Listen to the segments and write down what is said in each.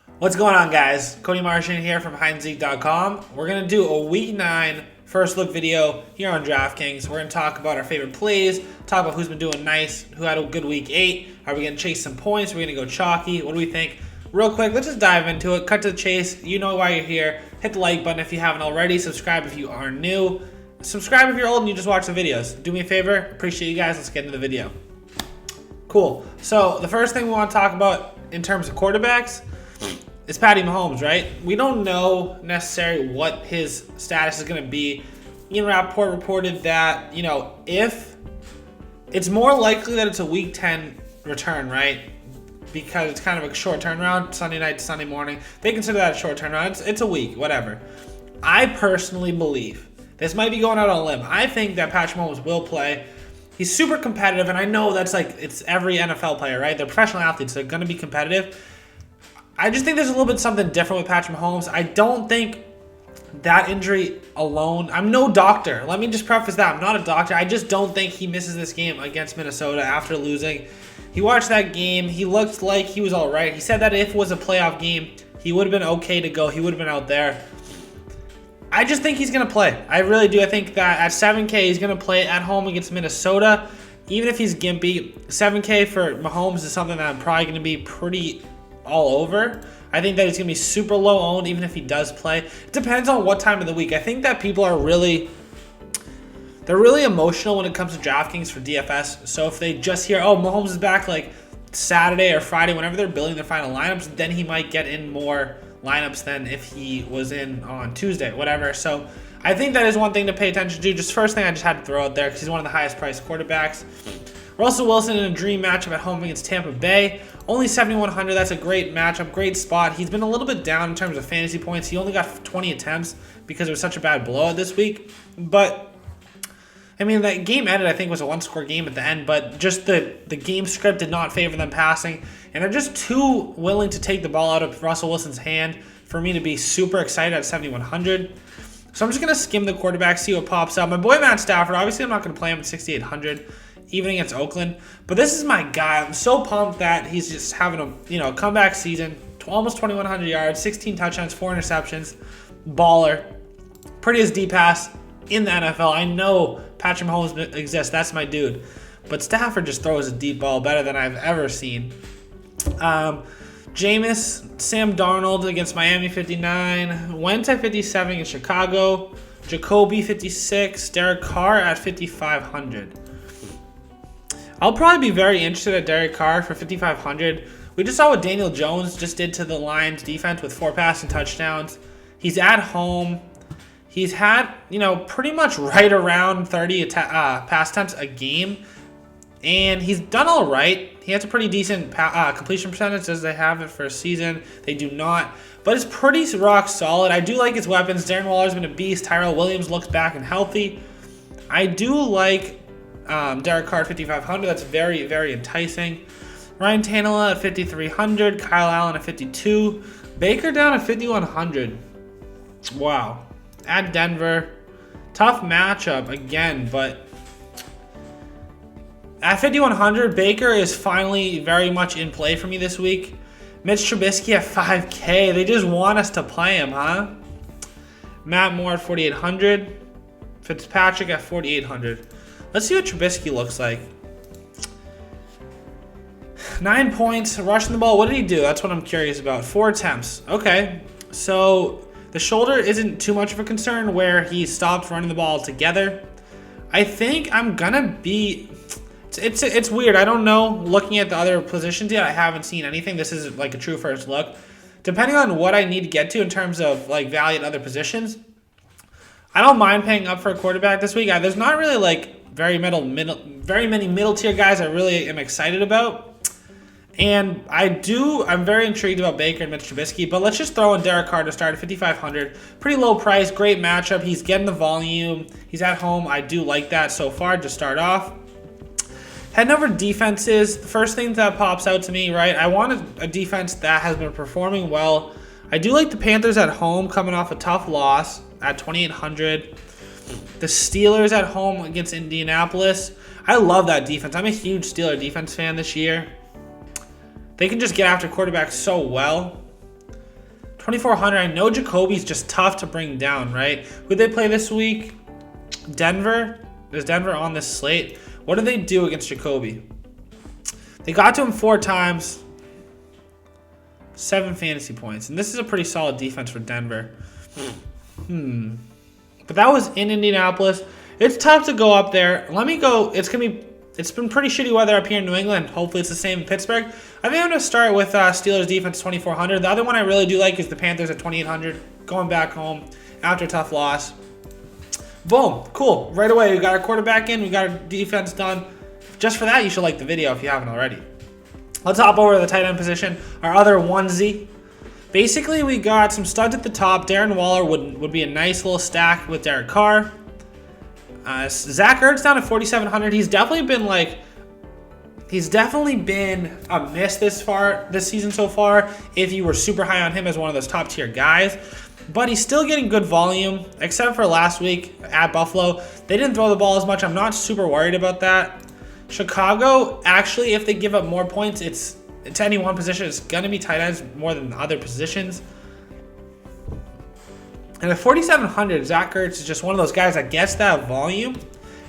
What's going on, guys? Cody Martian here from HydeAndZeke.com. We're going to do a Week 9 first look video here on Draftkings. We're going to talk about our favorite plays, talk about who's been doing nice, who had a good Week 8. Are we going to chase some points? Are we going to go chalky? What do we think? Real quick, let's just dive into it. Cut to the chase. You know why you're here. Hit the like button if you haven't already. Subscribe if you are new. Subscribe if you're old and you just watch the videos. Do me a favor. Appreciate you guys. Let's get into the video. Cool. So the first thing we want to talk about in terms of quarterbacks is Patty Mahomes, right? We don't know necessarily what his status is going to be. Ian Rappaport reported that, if it's more likely that it's a Week 10 return, right? Because it's kind of a short turnaround, Sunday night to Sunday morning. They consider that a short turnaround. It's a week, whatever. I personally believe, this might be going out on a limb, I think that Patrick Mahomes will play. He's super competitive, and I know that's it's every NFL player, right? They're professional athletes. They're going to be competitive. I just think there's a little bit something different with Patrick Mahomes. I don't think that injury alone, I'm no doctor. Let me just preface that. I'm not a doctor. I just don't think he misses this game against Minnesota after losing. He watched that game. He looked like he was all right. He said that if it was a playoff game, he would have been okay to go. He would have been out there. I just think he's going to play. I really do. I think that at 7K, he's going to play at home against Minnesota. Even if he's gimpy, 7K for Mahomes is something that I'm probably going to be pretty all over. I think that he's going to be super low owned even if he does play. It depends on what time of the week. I think that people are really emotional when it comes to DraftKings for DFS. So if they just hear, oh, Mahomes is back like Saturday or Friday, whenever they're building their final lineups, then he might get in more lineups than if he was in on Tuesday, whatever. So I think that is one thing to pay attention to. Just first thing I just had to throw out there because he's one of the highest priced quarterbacks. Russell Wilson in a dream matchup at home against Tampa Bay. Only 7,100. That's a great matchup, great spot. He's been a little bit down in terms of fantasy points. He only got 20 attempts because it was such a bad blowout this week. But I mean, that game ended, I think, was a one-score game at the end, but just the game script did not favor them passing, and they're just too willing to take the ball out of Russell Wilson's hand for me to be super excited at 7,100. So I'm just going to skim the quarterback, see what pops up. My boy Matt Stafford, obviously I'm not going to play him at 6,800, even against Oakland, but this is my guy. I'm so pumped that he's just having a comeback season, almost 2,100 yards, 16 touchdowns, 4 interceptions, baller, prettiest deep pass in the NFL. I know Patrick Mahomes exists. That's my dude. But Stafford just throws a deep ball better than I've ever seen. Jameis, Sam Darnold against Miami, 59. Wentz at 57 in Chicago. Jacoby, 56. Derek Carr at 5,500. I'll probably be very interested at Derek Carr for 5,500. We just saw what Daniel Jones just did to the Lions defense with 4 passing touchdowns. He's at home. He's had, pretty much right around 30 pass attempts a game, and he's done all right. He has a pretty decent completion percentage as they have it for a season. They do not, but it's pretty rock solid. I do like his weapons. Darren Waller's been a beast. Tyrell Williams looks back and healthy. I do like Derek Carr at 5,500. That's very, very enticing. Ryan Tannehill at 5,300. Kyle Allen at 52. Baker down at 5,100. Wow. At Denver, tough matchup again, but at 5,100, Baker is finally very much in play for me this week. Mitch Trubisky at 5K, they just want us to play him, huh? Matt Moore at 4,800, Fitzpatrick at 4,800. Let's see what Trubisky looks like. 9 points, rushing the ball. What did he do? That's what I'm curious about. 4 attempts. Okay, so the shoulder isn't too much of a concern where he stopped running the ball altogether. I think I'm going to be... It's weird. I don't know. Looking at the other positions yet, I haven't seen anything. This is like a true first look. Depending on what I need to get to in terms of value at other positions, I don't mind paying up for a quarterback this week. There's not really very many middle tier guys I really am excited about. And I'm very intrigued about Baker and Mitch Trubisky, but let's just throw in Derek Carr to start at 5,500. Pretty low price, great matchup. He's getting the volume. He's at home. I do like that so far to start off. Heading over to defenses, the first thing that pops out to me, right, I want a defense that has been performing well. I do like the Panthers at home coming off a tough loss at 2,800. The Steelers at home against Indianapolis. I love that defense. I'm a huge Steeler defense fan this year. They can just get after quarterbacks so well. 2,400. I know Jacoby's just tough to bring down, right? Who'd they play this week? Denver. Is Denver on this slate? What did they do against Jacoby? They got to him 4 times. 7 fantasy points. And this is a pretty solid defense for Denver. But that was in Indianapolis. It's tough to go up there. Let me go. It's been pretty shitty weather up here in New England. Hopefully it's the same in Pittsburgh. I think I'm going to start with Steelers defense 2,400. The other one I really do like is the Panthers at 2,800. Going back home after a tough loss. Boom. Cool. Right away, we got our quarterback in. We got our defense done. Just for that, you should like the video if you haven't already. Let's hop over to the tight end position. Our other onesie. Basically, we got some studs at the top. Darren Waller would be a nice little stack with Derek Carr. Zach Ertz down at 4,700. He's definitely been a miss this season so far. If you were super high on him as one of those top tier guys, but he's still getting good volume. Except for last week at Buffalo, they didn't throw the ball as much. I'm not super worried about that. Chicago, actually, if they give up more points, it's any one position. It's gonna be tight ends more than other positions. And at 4,700, Zach Ertz is just one of those guys that gets that volume.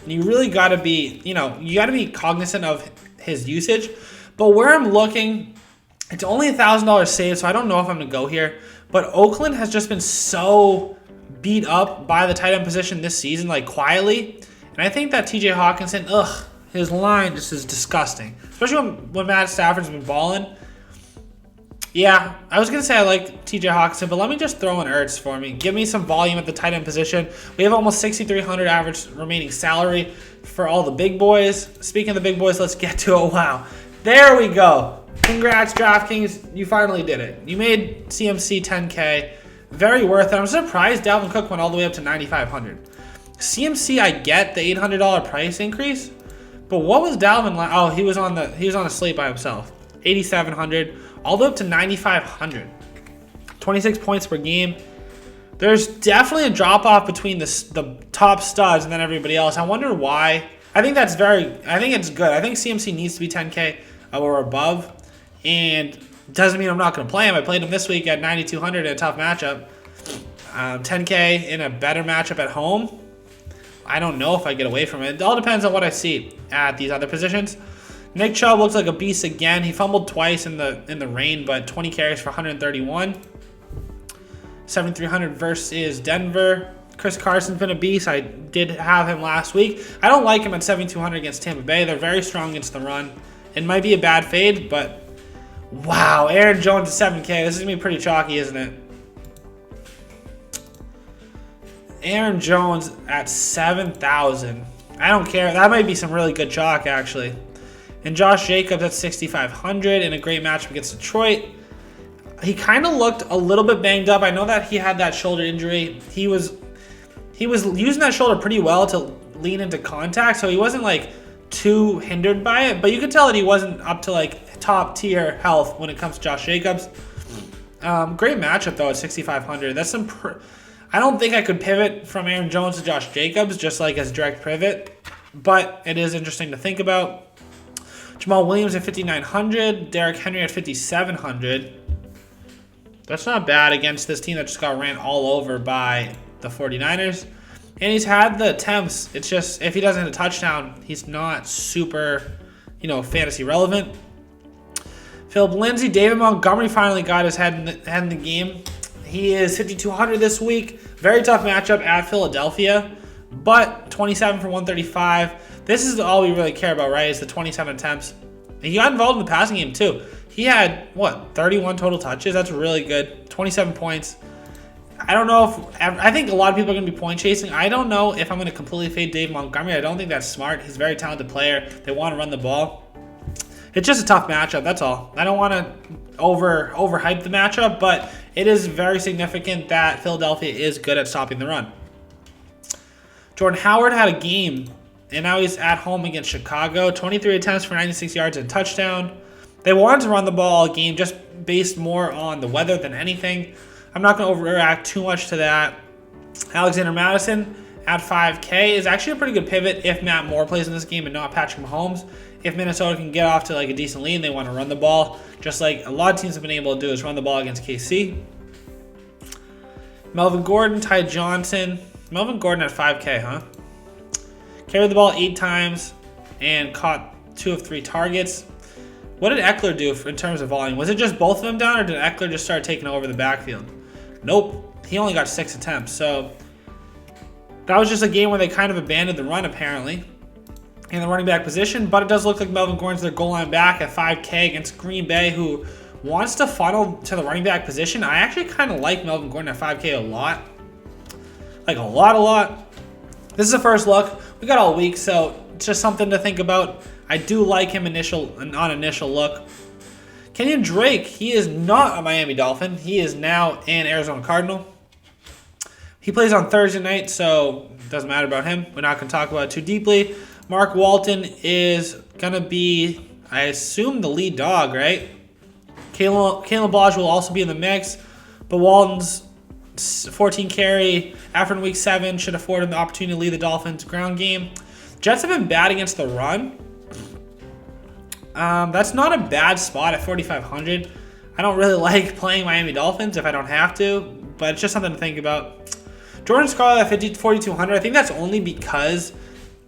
And you really got to be, you got to be cognizant of his usage. But where I'm looking, it's only $1,000 saved, so I don't know if I'm going to go here. But Oakland has just been so beat up by the tight end position this season, like quietly. And I think that TJ Hawkinson, his line just is disgusting. Especially when Matt Stafford's been balling. Yeah, I was going to say I like TJ Hawkinson, but let me just throw in Ertz for me. Give me some volume at the tight end position. We have almost 6,300 average remaining salary for all the big boys. Speaking of the big boys, let's get to it. Wow. There we go. Congrats, Draftkings. You finally did it. You made CMC 10K. Very worth it. I'm surprised Dalvin Cook went all the way up to 9,500. CMC, I get the $800 price increase, but what was Dalvin like? Oh, he was on a slate by himself. 8,700. All the way up to 9,500. 26 points per game. There's definitely a drop-off between the top studs and then everybody else. I wonder why. I think it's good. I think CMC needs to be 10K or above. And doesn't mean I'm not going to play him. I played him this week at 9,200 in a tough matchup. 10K in a better matchup at home. I don't know if I get away from it. It all depends on what I see at these other positions. Nick Chubb looks like a beast again. He fumbled twice in the rain, but 20 carries for 131. 7,300 versus Denver. Chris Carson's been a beast. I did have him last week. I don't like him at 7,200 against Tampa Bay. They're very strong against the run. It might be a bad fade, but wow. Aaron Jones at 7K. This is going to be pretty chalky, isn't it? Aaron Jones at 7,000. I don't care. That might be some really good chalk, actually. And Josh Jacobs at 6,500 in a great matchup against Detroit. He kind of looked a little bit banged up. I know that he had that shoulder injury. He was using that shoulder pretty well to lean into contact, so he wasn't like too hindered by it. But you could tell that he wasn't up to like top tier health when it comes to Josh Jacobs. Great matchup though at 6,500. That's some. I don't think I could pivot from Aaron Jones to Josh Jacobs just like as direct pivot, but it is interesting to think about. Jamal Williams at 5,900. Derrick Henry at 5,700. That's not bad against this team that just got ran all over by the 49ers. And he's had the attempts. It's just if he doesn't hit a touchdown, he's not super, fantasy relevant. Philip Lindsay, David Montgomery finally got his head in the game. He is 5,200 this week. Very tough matchup at Philadelphia, but 27 for 135. This is all we really care about, right? Is the 27 attempts. And he got involved in the passing game too. He had 31 total touches. That's really good. 27 points. I don't know I think a lot of people are going to be point chasing. I don't know if I'm going to completely fade Dave Montgomery. I don't think that's smart. He's a very talented player. They want to run the ball. It's just a tough matchup. That's all. I don't want to overhype the matchup, but it is very significant that Philadelphia is good at stopping the run. Jordan Howard had a game, and now he's at home against Chicago. 23 attempts for 96 yards and a touchdown. They wanted to run the ball game just based more on the weather than anything. I'm not going to overreact too much to that. Alexander Madison at 5K is actually a pretty good pivot if Matt Moore plays in this game and not Patrick Mahomes. If Minnesota can get off to like a decent lead and they want to run the ball, just like a lot of teams have been able to do is run the ball against KC. Melvin Gordon, Ty Johnson. Melvin Gordon at 5K, huh? Carried the ball 8 times and caught 2 of 3 targets. What did Eckler do in terms of volume? Was it just both of them down, or did Eckler just start taking over the backfield? Nope. He only got 6 attempts. So that was just a game where they kind of abandoned the run, apparently, in the running back position. But it does look like Melvin Gordon's their goal line back at 5K against Green Bay, who wants to funnel to the running back position. I actually kind of like Melvin Gordon at 5K a lot. Like a lot. This is the first look. We got all week, so it's just something to think about. I do like him on initial look. Kenyon Drake, he is not a Miami Dolphin. He is now an Arizona Cardinal. He plays on Thursday night, so it doesn't matter about him. We're not going to talk about it too deeply. Mark Walton is going to be, I assume, the lead dog, right? Kalen Ballage will also be in the mix, but Walton's 14 carry after in week 7 should afford him the opportunity to lead the Dolphins' ground game. Jets have been bad against the run. That's not a bad spot at 4,500. I don't really like playing Miami Dolphins if I don't have to, but it's just something to think about. Jordan Scarlett at 4,200. I think that's only because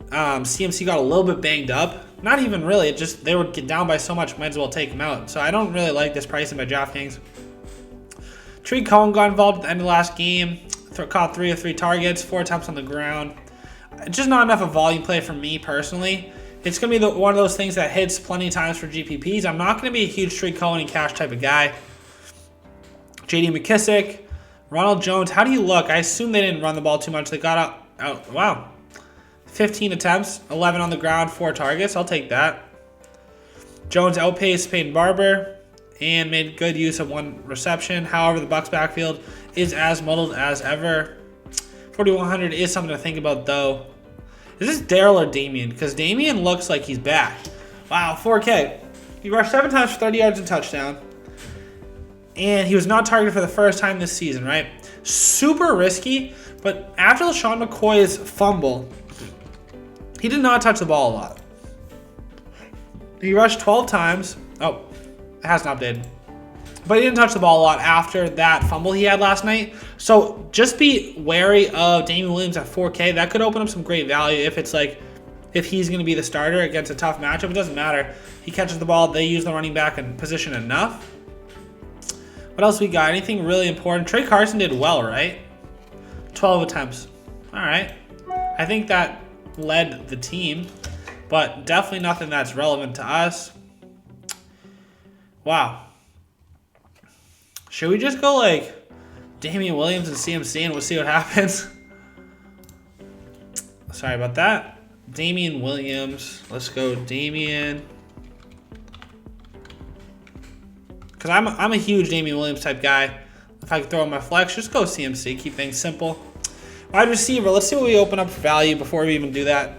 CMC got a little bit banged up. Not even really. It just they would get down by so much, might as well take him out. So I don't really like this pricing by Draftkings. Tree Cohen got involved at the end of the last game. Caught 3 of 3 targets, 4 attempts on the ground. It's just not enough of volume play for me personally. It's going to be one of those things that hits plenty of times for GPPs. I'm not going to be a huge Tree Cohen and cash type of guy. JD McKissick, Ronald Jones. How do you look? I assume they didn't run the ball too much. They got out. Wow. 15 attempts, 11 on the ground, 4 targets. I'll take that. Jones outpaced Peyton Barber and made good use of 1 reception. However, the Bucs backfield is as muddled as ever. 4,100 is something to think about, though. Is this Darrell or Damien? Because Damien looks like he's back. Wow, 4K. He rushed 7 times for 30 yards and touchdown. And he was not targeted for the first time this season, right? Super risky, but after LaShawn McCoy's fumble, he did not touch the ball a lot. He rushed 12 times. Oh, it hasn't updated. But he didn't touch the ball a lot after that fumble he had last night. So just be wary of Damien Williams at 4K. That could open up some great value if he's going to be the starter against a tough matchup. It doesn't matter. He catches the ball. They use the running back in position enough. What else we got? Anything really important? Trey Carson did well, right? 12 attempts. All right. I think that led the team, but definitely nothing that's relevant to us. Wow. Should we just go like Damian Williams and CMC and we'll see what happens? Sorry about that. Damian Williams. Let's go Damian. Because I'm a huge Damian Williams type guy. If I could throw in my flex, just go CMC. Keep things simple. Wide receiver. Let's see what we open up for value before we even do that.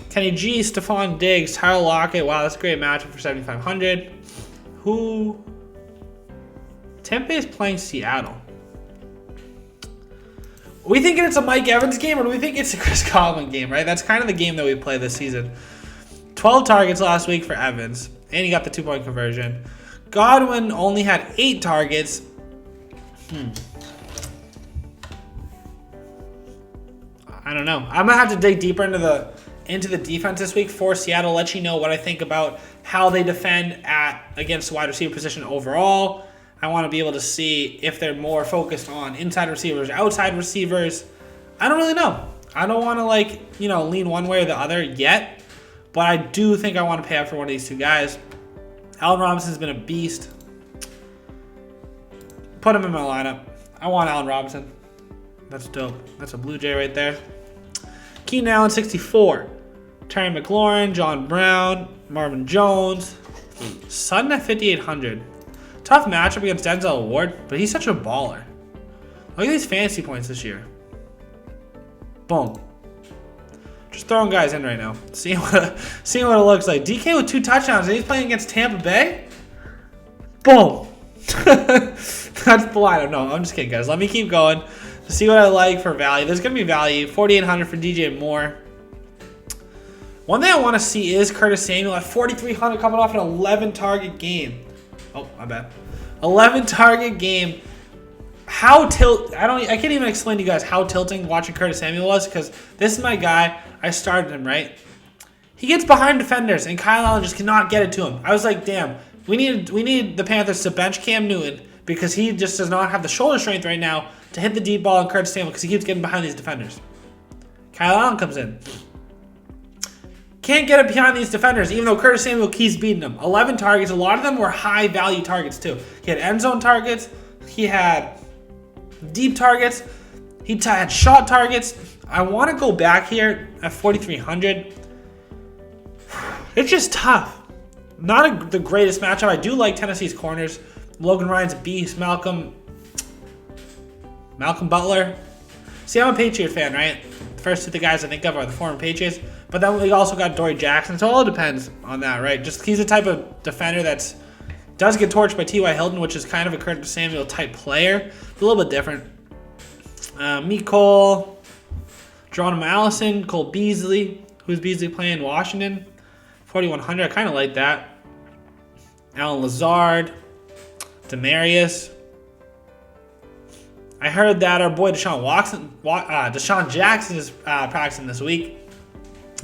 Kenny G, Stephon Diggs, Tyler Lockett. Wow, that's a great matchup for 7,500. Who? Tampa is playing Seattle. Are we thinking it's a Mike Evans game, or do we think it's a Chris Godwin game, right? That's kind of the game that we play this season. 12 targets last week for Evans, and he got the 2-point conversion. Godwin only had 8 targets. I don't know. I'm going to have to dig deeper into the defense this week for Seattle, let you know what I think about how they defend against the wide receiver position overall. I want to be able to see if they're more focused on inside receivers, outside receivers. I don't really know. I don't want to lean one way or the other yet, but I do think I want to pay up for one of these 2 guys. Allen Robinson's been a beast. Put him in my lineup. I want Allen Robinson. That's dope. That's a Blue Jay right there. Keenan Allen, 64. Terry McLaurin, John Brown, Marvin Jones. Sutton at 5,800. Tough matchup against Denzel Ward, but he's such a baller. Look at these fantasy points this year. Boom. Just throwing guys in right now. Seeing what it looks like. DK with 2 touchdowns, and he's playing against Tampa Bay? Boom. That's the lineup. No, I'm just kidding, guys. Let me keep going to see what I like for value. There's going to be value. 4,800 for DJ Moore. One thing I want to see is Curtis Samuel at 4,300 coming off an 11-target game. Oh, my bad. 11-target game how I can't even explain to you guys how tilting watching Curtis Samuel was, because this is my guy. I started him, right? He gets behind defenders, and Kyle Allen just cannot get it to him. I was like, damn, we need the Panthers to bench Cam Newton, because he just does not have the shoulder strength right now to hit the deep ball on Curtis Samuel, because he keeps getting behind these defenders. Kyle Allen comes in. Can't get it behind these defenders, even though Curtis Samuel keeps beating them. 11 targets. A lot of them were high-value targets, too. He had end zone targets. He had deep targets. He had shot targets. I want to go back here at 4,300. It's just tough. Not the greatest matchup. I do like Tennessee's corners. Logan Ryan's a beast. Malcolm Butler. See, I'm a Patriot fan, right? The first two the guys I think of are the former Patriots. But then we also got Dory Jackson. So it all depends on that, right? Just he's the type of defender that does get torched by T.Y. Hilton, which is kind of a Curtis Samuel type player. It's a little bit different. Meet Cole, Geronimo Allison, Cole Beasley. Who's Beasley playing? Washington. 4,100. I kind of like that. Alan Lazard. Demarius. I heard that our boy Deshaun Jackson is practicing this week.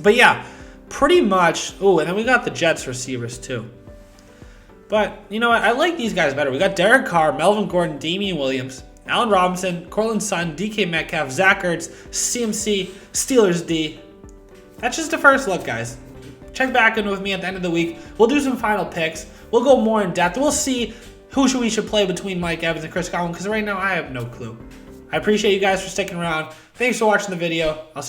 But yeah, pretty much. Oh, and then we got the Jets receivers too. But you know what? I like these guys better. We got Derek Carr, Melvin Gordon, Damian Williams, Allen Robinson, Cortland Sutton, DK Metcalf, Zach Ertz, CMC, Steelers D. That's just the first look, guys. Check back in with me at the end of the week. We'll do some final picks. We'll go more in depth. We'll see who we should play between Mike Evans and Chris Godwin, because right now I have no clue. I appreciate you guys for sticking around. Thanks for watching the video. I'll see you